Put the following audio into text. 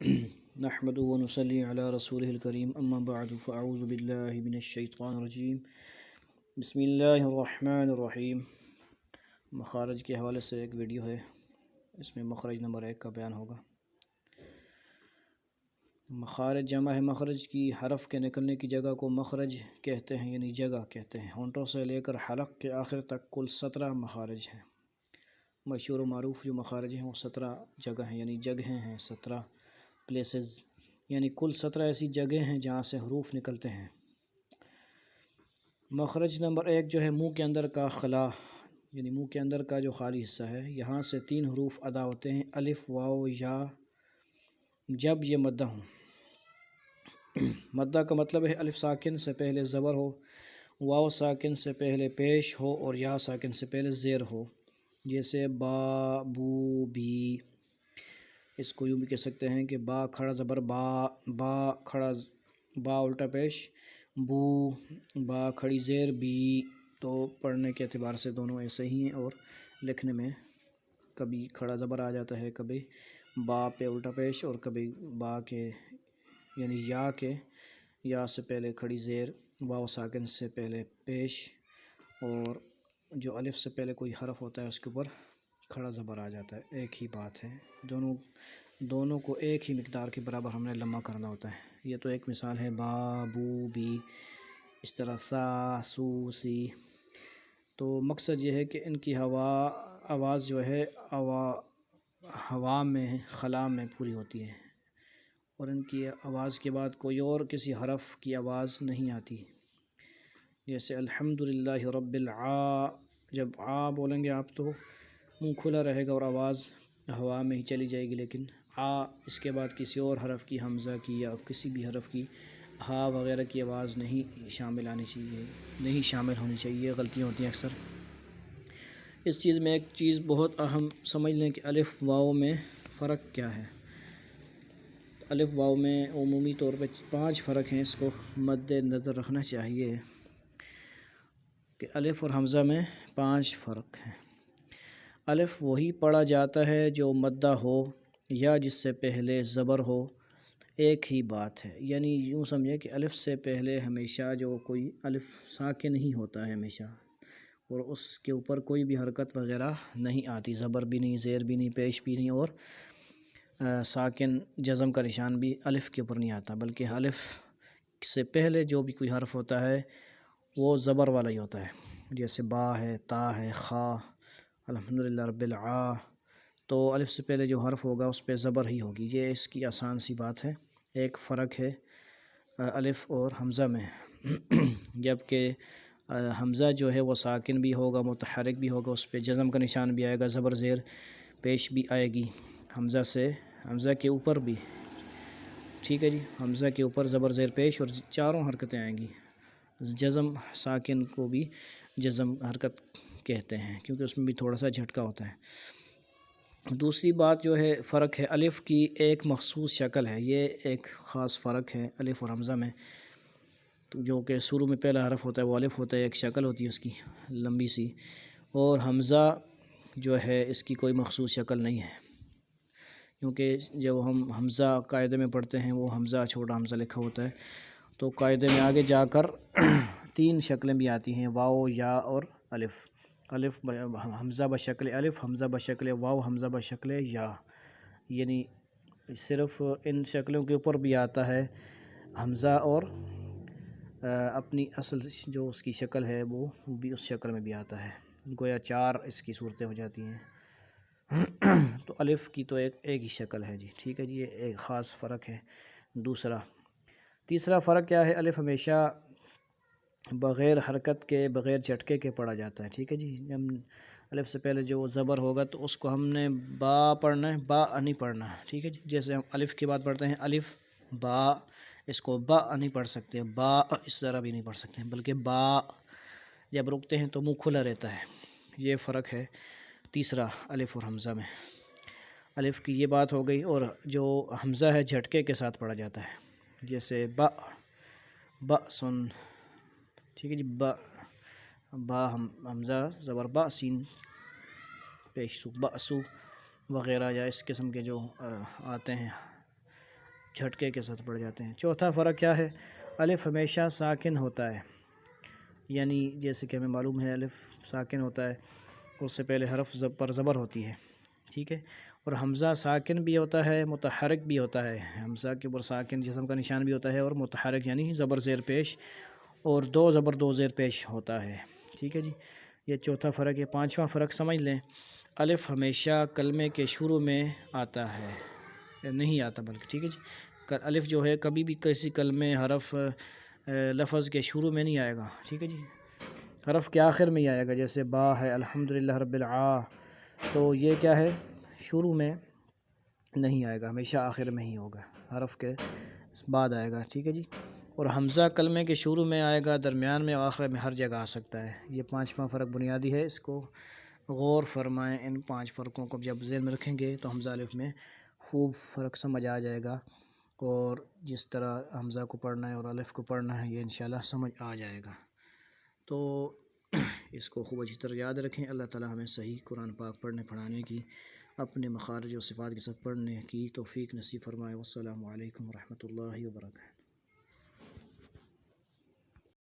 نحمد و نصلی علی رسول الکریم اما بعد فاعوذ باللہ من الشیطان الرجیم بسم اللہ الرحمن الرحیم۔ مخارج کے حوالے سے ایک ویڈیو ہے، اس میں مخرج نمبر 1 کا بیان ہوگا۔ مخارج جمع ہے مخرج کی، حرف کے نکلنے کی جگہ کو مخرج کہتے ہیں، یعنی جگہ کہتے ہیں۔ ہونٹوں سے لے کر حلق کے آخر تک کل 17 مخارج ہیں۔ مشہور و معروف جو مخارج ہیں وہ 17 جگہ ہیں، یعنی جگہیں ہیں، 17 پلیسز، یعنی کل 17 ایسی جگہیں ہیں جہاں سے حروف نکلتے ہیں۔ مخرج نمبر 1 جو ہے منہ کے اندر کا خلا، یعنی منہ کے اندر کا جو خالی حصہ ہے، یہاں سے 3 حروف ادا ہوتے ہیں، الف، واو، یا، جب یہ مدہ ہوں۔ مدہ کا مطلب ہے الف ساکن سے پہلے زبر ہو، واو ساکن سے پہلے پیش ہو اور یا ساکن سے پہلے زیر ہو، جیسے با، بو، بی۔ اس کو یوں بھی کہہ سکتے ہیں کہ با کھڑا زبر با، با کھڑا با الٹا پیش، بو، با کھڑی زیر بی۔ تو پڑھنے کے اعتبار سے دونوں ایسے ہی ہیں، اور لکھنے میں کبھی کھڑا زبر آ جاتا ہے، کبھی با پہ الٹا پیش، اور کبھی با کے یعنی یا کے، یا سے پہلے کھڑی زیر، واو ساکن سے پہلے پیش، اور جو الف سے پہلے کوئی حرف ہوتا ہے اس کے اوپر کھڑا زبر آ جاتا ہے۔ ایک ہی بات ہے، دونوں کو ایک ہی مقدار کے برابر ہم نے لمبا کرنا ہوتا ہے۔ یہ تو ایک مثال ہے، با، بو، بی، اس طرح سا، سو، سی۔ تو مقصد یہ ہے کہ ان کی آواز جو ہے ہوا میں، خلا میں پوری ہوتی ہے، اور ان کی آواز کے بعد کوئی اور کسی حرف کی آواز نہیں آتی۔ جیسے الحمدللہ رب جب آ بولیں گے آپ تو منہ کھلا رہے گا اور آواز ہوا میں ہی چلی جائے گی، لیکن اس کے بعد کسی اور حرف کی، حمزہ کی یا کسی بھی حرف کی، ہا وغیرہ کی آواز نہیں شامل ہونی چاہیے، غلطیاں ہوتی ہیں اکثر۔ اس چیز میں ایک چیز بہت اہم سمجھ لیں کہ الف واو میں فرق کیا ہے۔ الف واو میں عمومی طور پہ 5 فرق ہیں، اس کو مد نظر رکھنا چاہیے کہ الف اور حمزہ میں 5 فرق ہیں۔ الف وہی پڑھا جاتا ہے جو مدہ ہو یا جس سے پہلے زبر ہو، ایک ہی بات ہے۔ یعنی یوں سمجھے کہ الف سے پہلے ہمیشہ جو کوئی الف ساکن نہیں ہوتا ہے ہمیشہ، اور اس کے اوپر کوئی بھی حرکت وغیرہ نہیں آتی، زبر بھی نہیں، زیر بھی نہیں، پیش بھی نہیں، اور ساکن جزم کا نشان بھی الف کے اوپر نہیں آتا، بلکہ الف سے پہلے جو بھی کوئی حرف ہوتا ہے وہ زبر والا ہی ہوتا ہے، جیسے با ہے، تا ہے، خا، الحمدللہ رب تو الف سے پہلے جو حرف ہوگا اس پہ زبر ہی ہوگی۔ یہ اس کی آسان سی بات ہے۔ ایک فرق ہے الف اور حمزہ میں، جبکہ حمزہ جو ہے وہ ساکن بھی ہوگا، متحرک بھی ہوگا، اس پہ جزم کا نشان بھی آئے گا، زبر زیر پیش بھی آئے گی، حمزہ کے اوپر بھی، ٹھیک ہے جی، حمزہ کے اوپر زبر زیر پیش اور چاروں حرکتیں آئیں گی۔ جزم ساکن کو بھی جزم حرکت کہتے ہیں، کیونکہ اس میں بھی تھوڑا سا جھٹکا ہوتا ہے۔ دوسری بات جو ہے فرق ہے، الف کی ایک مخصوص شکل ہے، یہ ایک خاص فرق ہے الف اور حمزہ میں، جو کہ شروع میں پہلا حرف ہوتا ہے وہ الف ہوتا ہے، ایک شکل ہوتی ہے اس کی لمبی سی، اور حمزہ جو ہے اس کی کوئی مخصوص شکل نہیں ہے، کیونکہ جب ہم حمزہ قاعدے میں پڑھتے ہیں وہ حمزہ چھوٹا حمزہ لکھا ہوتا ہے، تو قاعدے میں آگے جا کر 3 شکلیں بھی آتی ہیں، واو، یا اور الف۔ حمزہ بشکل الف، حمزہ بشکل واو، حمزہ بشکل یا، یعنی صرف ان شکلوں کے اوپر بھی آتا ہے حمزہ، اور اپنی اصل جو اس کی شکل ہے وہ بھی اس شکل میں بھی آتا ہے، گویا 4 اس کی صورتیں ہو جاتی ہیں۔ تو الف کی تو ایک ہی شکل ہے جی، ٹھیک ہے جی، یہ ایک خاص فرق ہے۔ تیسرا فرق کیا ہے، الف ہمیشہ بغیر حرکت کے، بغیر جھٹکے کے پڑھا جاتا ہے، ٹھیک ہے جی۔ الف سے پہلے جو زبر ہوگا تو اس کو ہم نے با پڑھنا ہے، با نہیں پڑھنا ہے، ٹھیک ہے جی۔ جیسے ہم الف کے بعد پڑھتے ہیں الف با، اس کو با نہیں پڑھ سکتے، با اس طرح بھی نہیں پڑھ سکتے، بلکہ با جب رکتے ہیں تو منہ کھلا رہتا ہے۔ یہ فرق ہے تیسرا الف اور حمزہ میں۔ الف کی یہ بات ہو گئی، اور جو حمزہ ہے جھٹکے کے ساتھ پڑھا جاتا ہے، جیسے با سن، ٹھیک ہے جی، با حمزہ زبر با، سین پیش سو، با سو وغیرہ، یا اس قسم کے جو آتے ہیں جھٹکے کے ساتھ پڑھ جاتے ہیں۔ چوتھا فرق کیا ہے؟ الف ہمیشہ ساکن ہوتا ہے، یعنی جیسے کہ ہمیں معلوم ہے الف ساکن ہوتا ہے، اس سے پہلے حرف پر زبر ہوتی ہے، ٹھیک ہے، اور حمزہ ساکن بھی ہوتا ہے، متحرک بھی ہوتا ہے، حمزہ کے اوپر ساکن جسم کا نشان بھی ہوتا ہے، اور متحرک یعنی زبر زیر پیش، اور دو زبر دو زیر پیش ہوتا ہے، ٹھیک ہے جی۔ یہ چوتھا فرق ہے۔ پانچواں فرق سمجھ لیں، الف ہمیشہ کلمے کے شروع میں آتا ہے، نہیں آتا بلکہ، ٹھیک ہے جی، الف جو ہے کبھی بھی کسی کلمے حرف لفظ کے شروع میں نہیں آئے گا، ٹھیک ہے جی، حرف کے آخر میں ہی آئے گا، جیسے با ہے الحمدللہ رب تو یہ کیا ہے، شروع میں نہیں آئے گا، ہمیشہ آخر میں ہی ہوگا، حرف کے بعد آئے گا، ٹھیک ہے جی۔ اور حمزہ کلمے کے شروع میں آئے گا، درمیان میں، آخر میں، ہر جگہ آ سکتا ہے۔ یہ پانچواں فرق بنیادی ہے، اس کو غور فرمائیں، ان 5 فرقوں کو جب ذہن میں رکھیں گے تو حمزہ الف میں خوب فرق سمجھ آ جائے گا، اور جس طرح حمزہ کو پڑھنا ہے اور الف کو پڑھنا ہے یہ انشاءاللہ سمجھ آ جائے گا۔ تو اس کو خوب اچھی طرح یاد رکھیں۔ اللہ تعالی ہمیں صحیح قرآن پاک پڑھنے پڑھانے کی، اپنے مخارج و صفات کے ساتھ پڑھنے کی توفیق نصیب فرمائے۔ والسلام علیکم ورحمۃ اللہ وبرکاتہ۔